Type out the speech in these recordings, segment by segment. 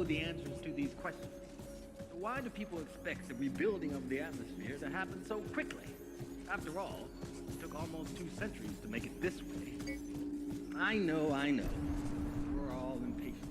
the answers to these questions. So why do people expect the rebuilding of the atmosphere to happen so quickly? After all, it took almost 2 centuries to make it this way. I know. We're all impatient.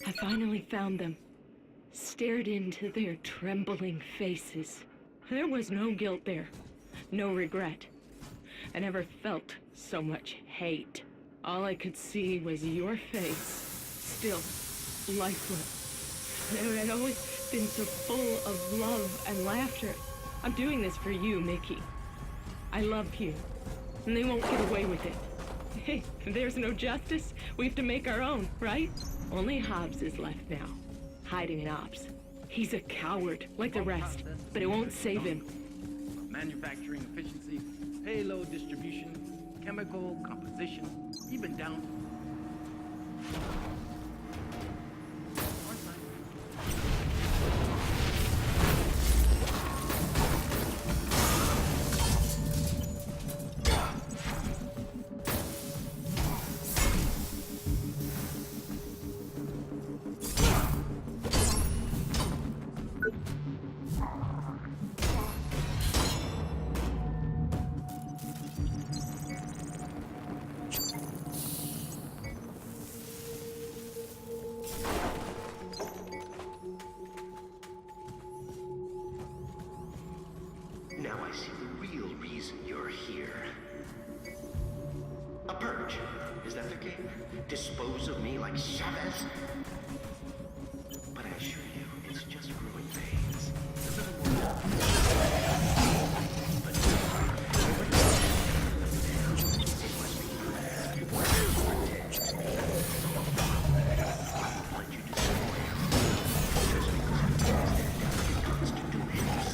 I finally found them. Stared into their trembling faces. There was no guilt there. No regret. I never felt so much hate. All I could see was your face. Still, lifeless. It had always been so full of love and laughter. I'm doing this for you, Mickey. I love you. And they won't get away with it. Hey, if there's no justice, we have to make our own, right? Only Hobbs is left now, hiding in ops. He's a coward, like the rest, but it won't save him. Manufacturing efficiency, payload distribution, chemical composition, even down... Now I see the real reason you're here. A purge. Is that the game? Dispose of me like Chavez? But I assure you, it's just growing pains. A little more. But it must be clear. What you destroy just because it comes to constitutions.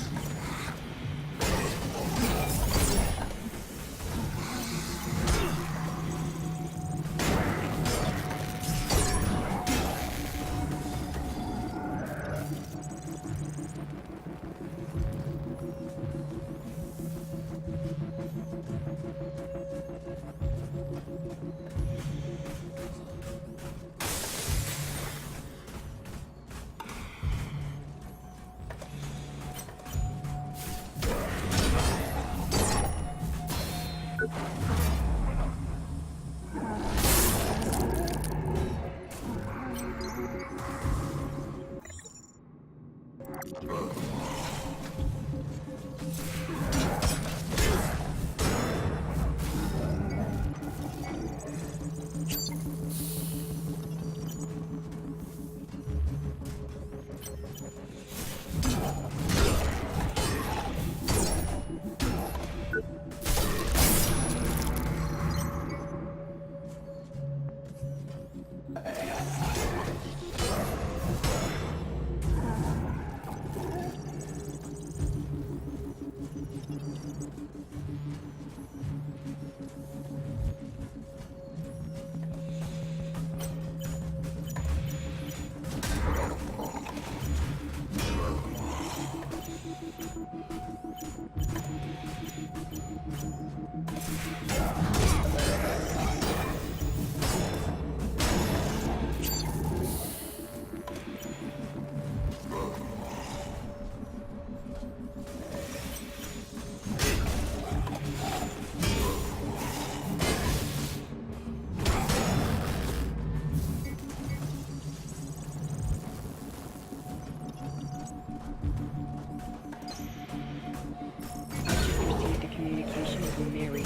Communication with Mary.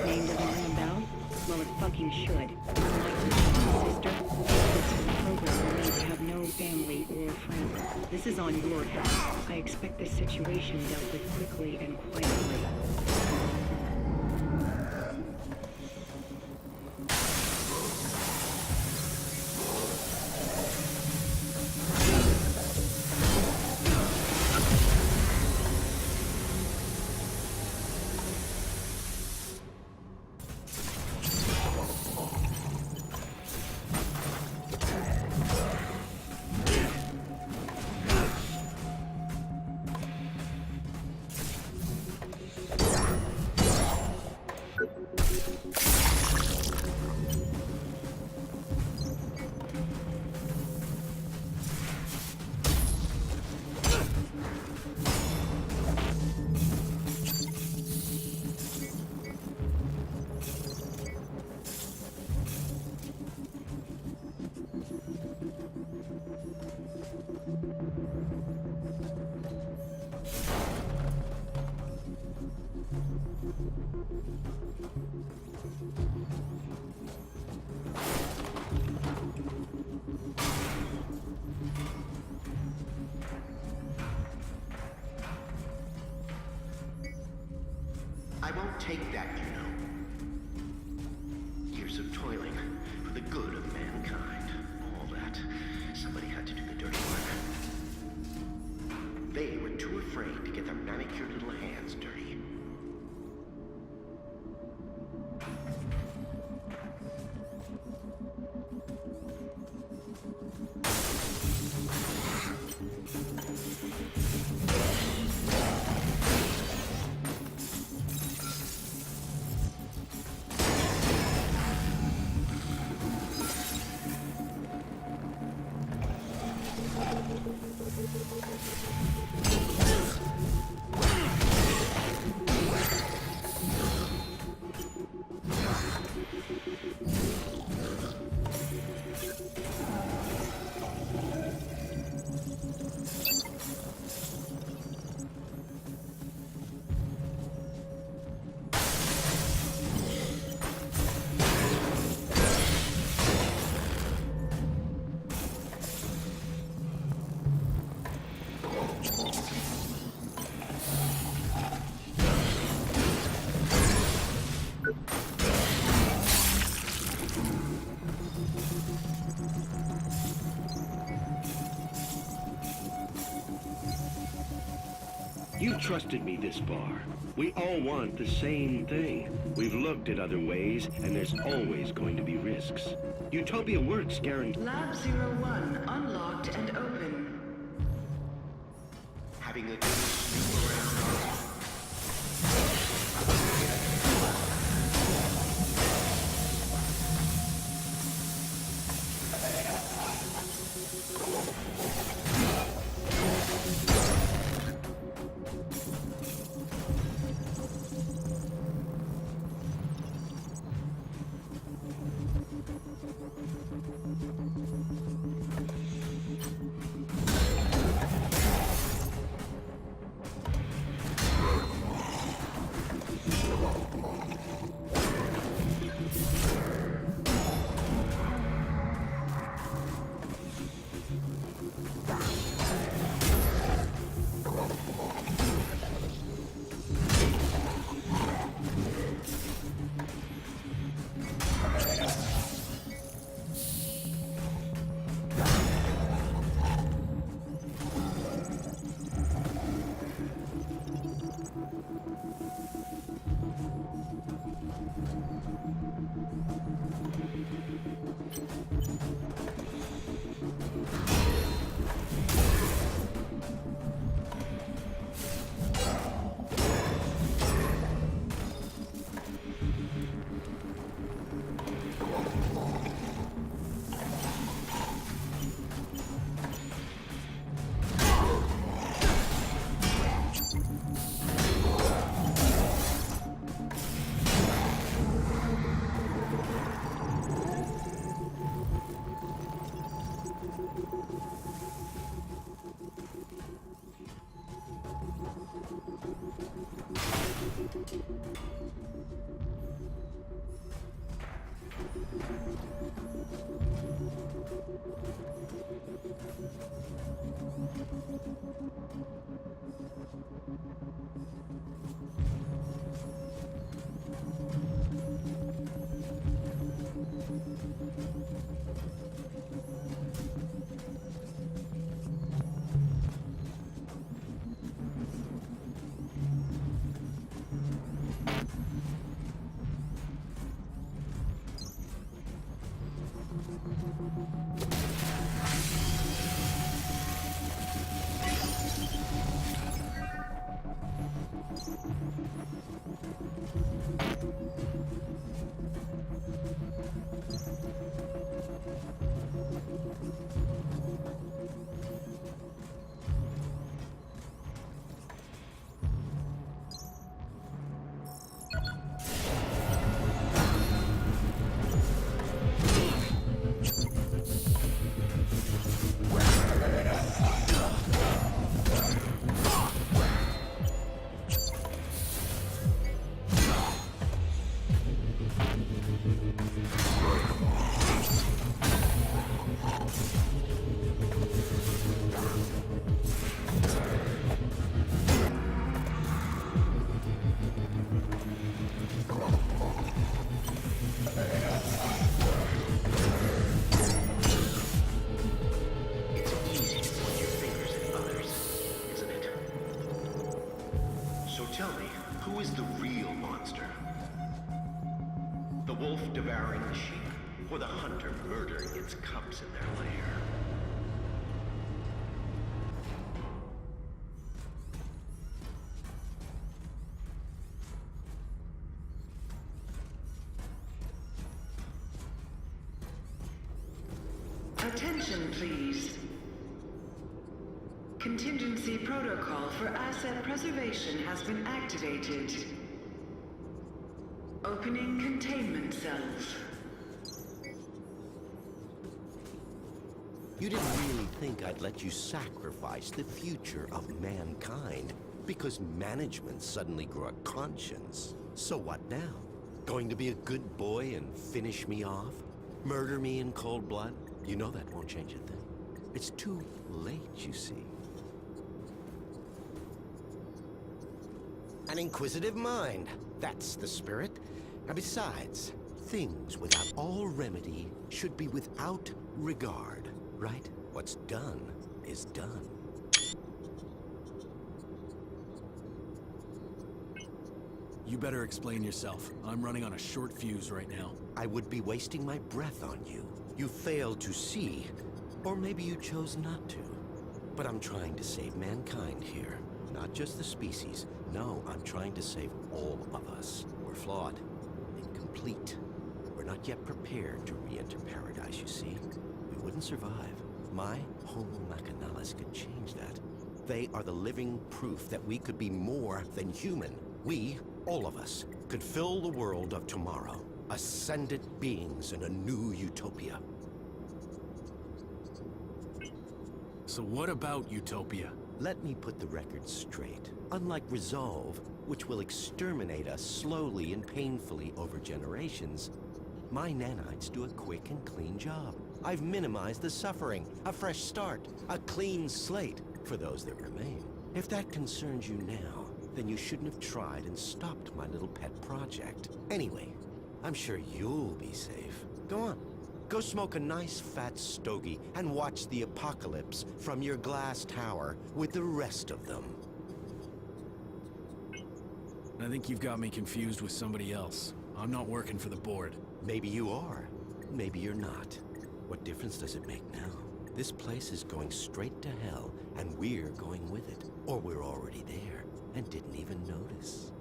Name doesn't ring a bell? Well, it fucking should. Sister, this program will need to have no family or friends. This is on your head. I expect this situation dealt with quickly and quietly. I won't take that, you know. Years of toiling for the good of mankind. All that. Somebody had to do the dirty work. They were too afraid to get their manicured little hands dirty. You trusted me this far. We all want the same thing. We've looked at other ways, and there's always going to be risks. Utopia works, guaranteed. Lab 01 unlocked and open. Having a good snoop around. Tell me, who is the real monster? The wolf devouring the sheep, or the hunter murdering its cubs in their lair? Attention, please. Contingency protocol for asset preservation has been activated. Opening containment cells. You didn't really think I'd let you sacrifice the future of mankind because management suddenly grew a conscience. So what now? Going to be a good boy and finish me off? Murder me in cold blood? You know that won't change a thing. It's too late, you see. An inquisitive mind. That's the spirit. And besides, things without all remedy should be without regard, right? What's done is done. You better explain yourself. I'm running on a short fuse right now. I would be wasting my breath on you. You failed to see, or maybe you chose not to. But I'm trying to save mankind here. Not just the species. No, I'm trying to save all of us. We're flawed, incomplete. We're not yet prepared to re-enter paradise, you see. We wouldn't survive. My Homo Machinalis could change that. They are the living proof that we could be more than human. We, all of us, could fill the world of tomorrow. Ascended beings in a new utopia. So what about utopia? Let me put the record straight. Unlike Resolve, which will exterminate us slowly and painfully over generations, my nanites do a quick and clean job. I've minimized the suffering, a fresh start, a clean slate for those that remain. If that concerns you now, then you shouldn't have tried and stopped my little pet project. Anyway, I'm sure you'll be safe. Go on. Go smoke a nice fat stogie and watch the apocalypse from your glass tower with the rest of them. I think you've got me confused with somebody else. I'm not working for the board. Maybe you are. Maybe you're not. What difference does it make now? This place is going straight to hell, and we're going with it. Or we're already there, and didn't even notice.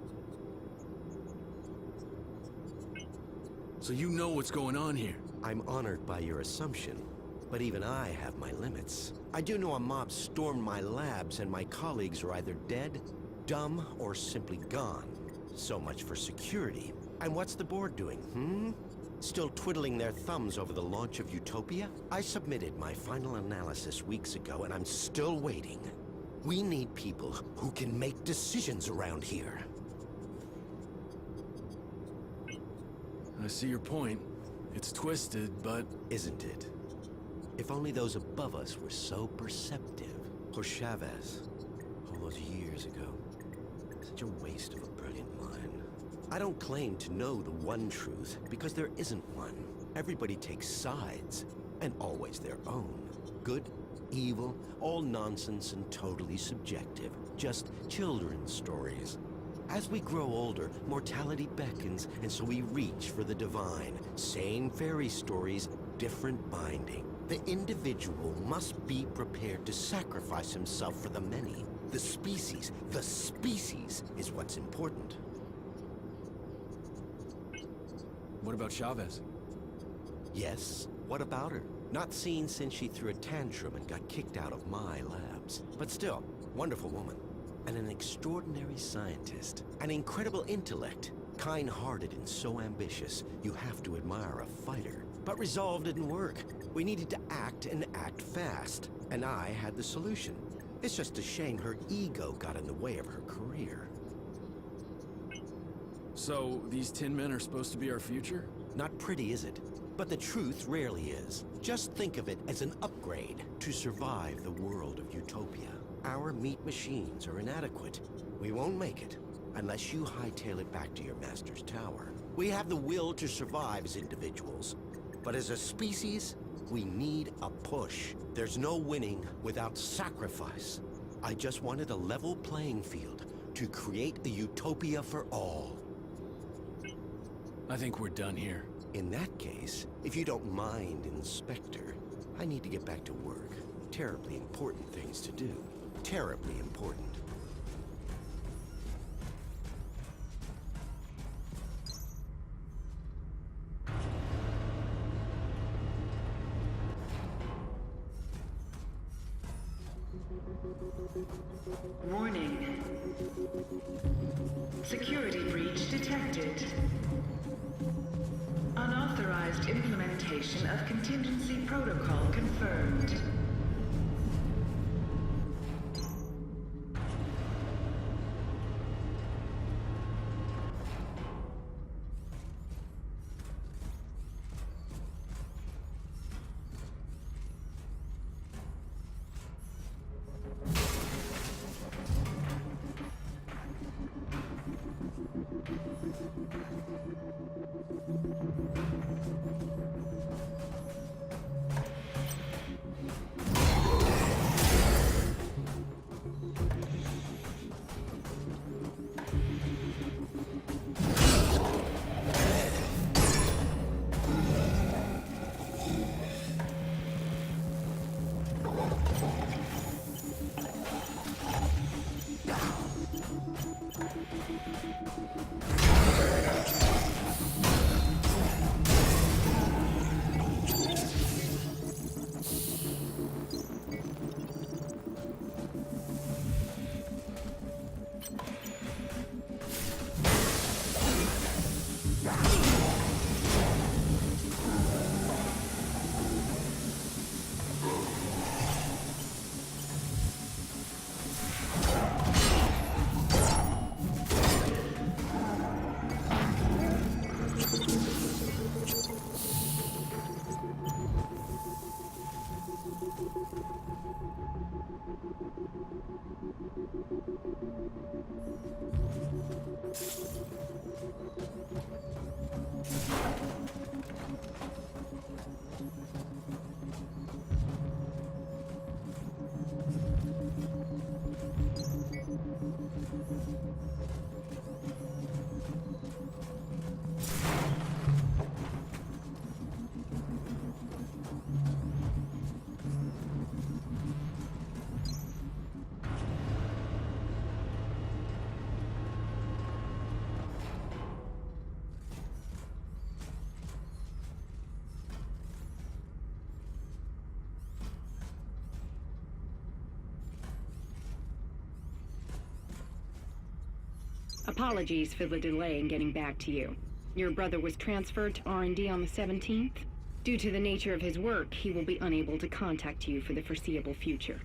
So you know what's going on here? I'm honored by your assumption, but even I have my limits. I do know a mob stormed my labs and my colleagues are either dead, dumb, or simply gone. So much for security. And what's the board doing, Still twiddling their thumbs over the launch of Utopia? I submitted my final analysis weeks ago and I'm still waiting. We need people who can make decisions around here. I see your point. It's twisted, but... Isn't it? If only those above us were so perceptive. Or Chavez, all those years ago. Such a waste of a brilliant mind. I don't claim to know the one truth, because there isn't one. Everybody takes sides, and always their own. Good, evil, all nonsense and totally subjective. Just children's stories. As we grow older, mortality beckons, and so we reach for the divine. Same fairy stories, different binding. The individual must be prepared to sacrifice himself for the many. The species is what's important. What about Chavez? Yes, what about her? Not seen since she threw a tantrum and got kicked out of my labs. But still, wonderful woman. And an extraordinary scientist. An incredible intellect. Kind-hearted and so ambitious, you have to admire a fighter. But resolve didn't work. We needed to act and act fast. And I had the solution. It's just a shame her ego got in the way of her career. So, these Tin Men are supposed to be our future? Not pretty, is it? But the truth rarely is. Just think of it as an upgrade to survive the world of utopia. Our meat machines are inadequate. We won't make it unless you hightail it back to your master's tower. We have the will to survive as individuals, but as a species, we need a push. There's no winning without sacrifice. I just wanted a level playing field to create a utopia for all. I think we're done here. In that case, if you don't mind, Inspector, I need to get back to work. Terribly important things to do. Terribly important. Warning. Security breach detected. Unauthorized implementation of contingency protocol confirmed. Apologies for the delay in getting back to you. Your brother was transferred to R&D on the 17th. Due to the nature of his work, he will be unable to contact you for the foreseeable future.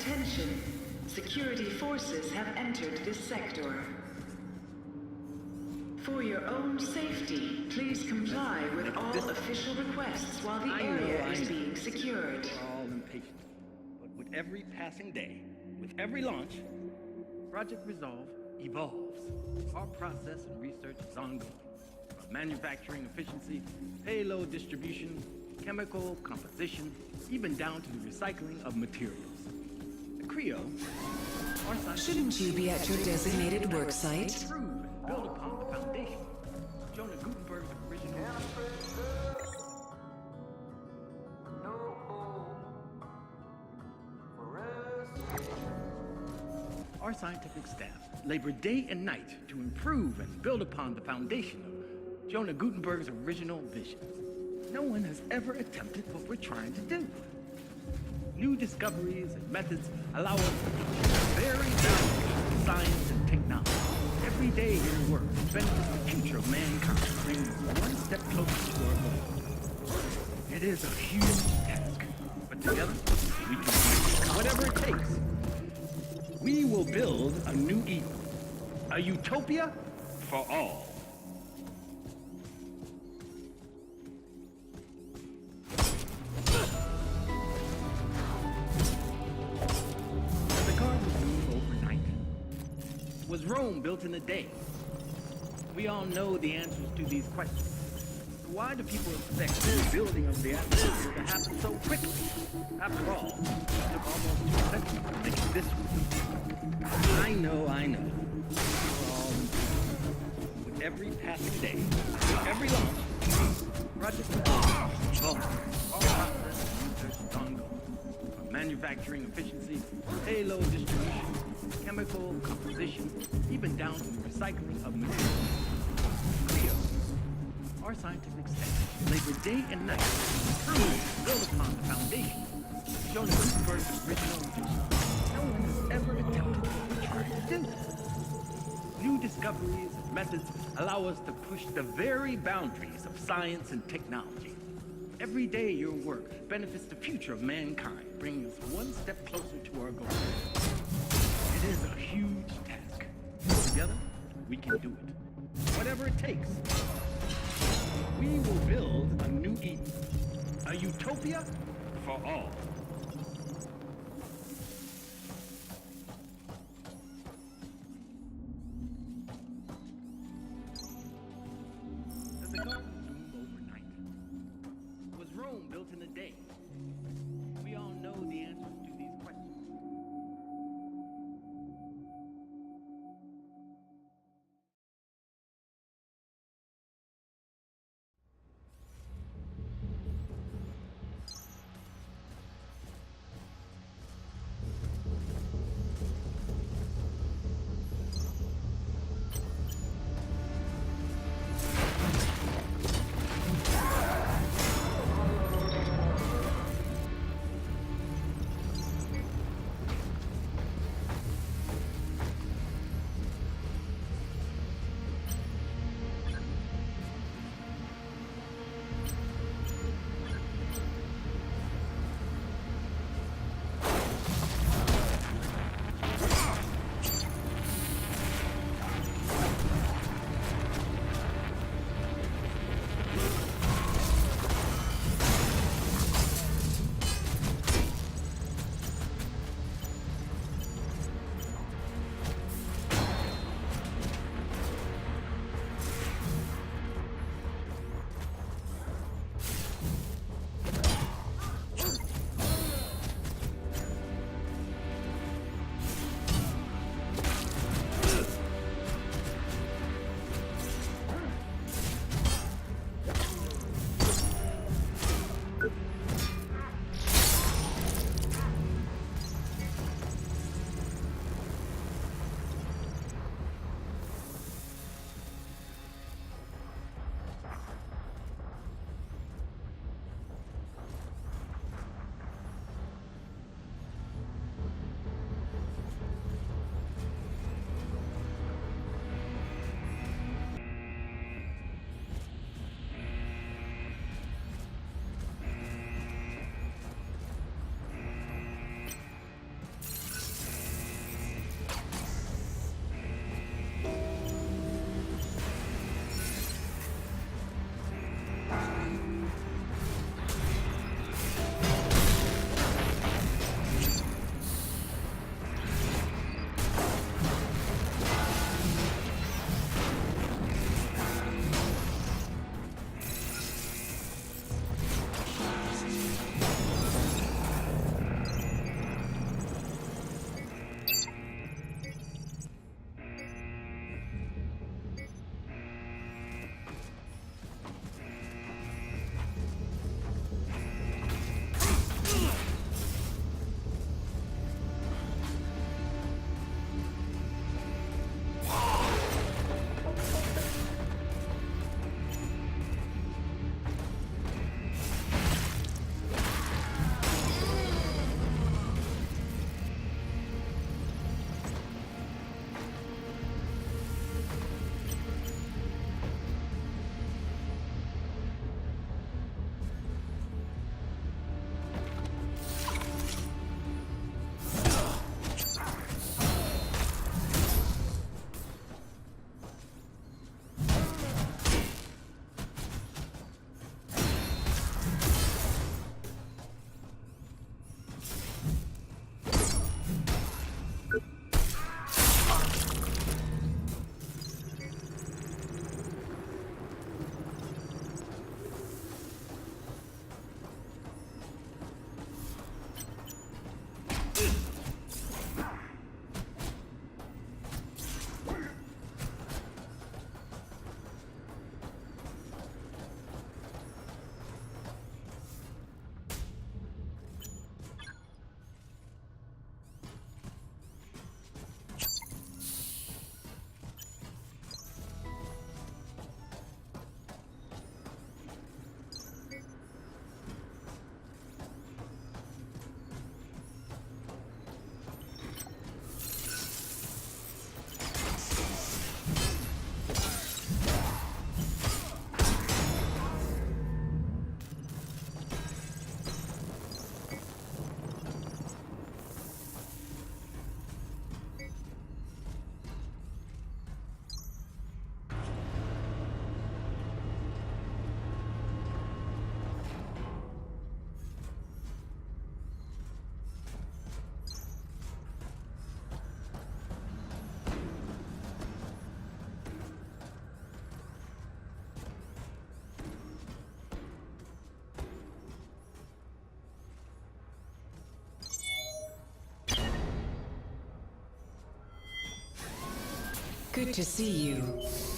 Attention. Security forces have entered this sector. For your own safety, please comply with all official requests while the area is being secured. We're all impatient. But with every passing day, with every launch, Project Resolve evolves. Our process and research is ongoing. From manufacturing efficiency, payload distribution, chemical composition, even down to the recycling of materials. At Creo, our scientists Shouldn't you be at your designated work site? improve and build upon the foundation of Jonah Gutenberg's original. Our scientific staff labor day and night to improve and build upon the foundation of Jonah Gutenberg's original visions. No one has ever attempted what we're trying to do. New discoveries and methods allow us to push the very boundaries of science and technology. Every day your work benefits the future of mankind, bringing us one step closer to our goal. It is a huge task, but together we can do it. Whatever it takes. We will build a new Eden, a utopia for all. The garden grew overnight. Was Rome built in a day? We all know the answers to these questions. Why do people expect the building of the atmosphere to happen so quickly? After all, it took almost 2 centuries to make it this way. I know. We're all impatient. With every passing day, with every launch, Project evolves. All process and research is ongoing. From manufacturing efficiency, payload distribution, chemical composition, even down to the recycling of materials. Creo, our scientific staff labor day and night to improve and build upon the foundation of Jonah Gutenberg's original vision. No one has ever attempted what we're trying to do. New discoveries and methods allow us to push the very boundaries of science and technology. Every day your work benefits the future of mankind, bringing us one step closer to our goal. It is a huge task. Together, we can do it. Whatever it takes. We will build a new Eden, a utopia for all. Does the garden bloom overnight? Was Rome built in a day? We all know the answers to these questions. to see you.